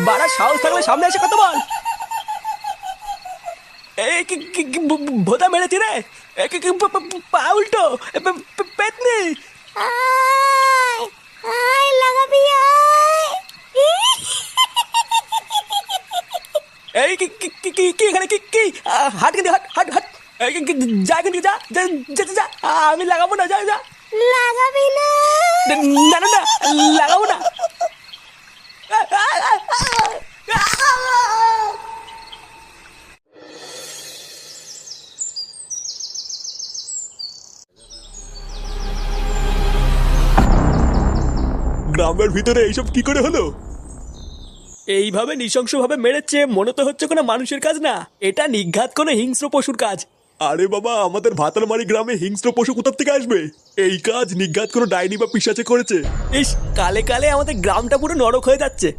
বাড়া সাহস থাকলে সামনে এসে কথা বল। এই ভোদা মেরেছি রে, পা উল্টো পেতনি। আয় আয় লাগাবি আয়। এই কি এখানে কি হাট কিন্তু হাট হাট হাট। যা কিন্তু যা যা যা, আমি লাগাবো না, যা যা। লাগাবি না? না না না, লাগাবো না। গ্রামের ভিতরে এইসব কি করে হলো? এইভাবে নৃশংসভাবে মেরেছে মনে তো হচ্ছে কোনো মানুষের কাজ না, এটা নিঘাত কোনো হিংস্র পশুর কাজ। আরে বাবা, আমাদের ভাতালমারি গ্রামে হিংস্র পশু কোথা থেকে আসবে? এই কাজ নিঘাত কোনো ডাইনি বা পিশাচে করেছে। ইস, কালে কালে আমাদের গ্রামটা পুরো নরক হয়ে যাচ্ছে।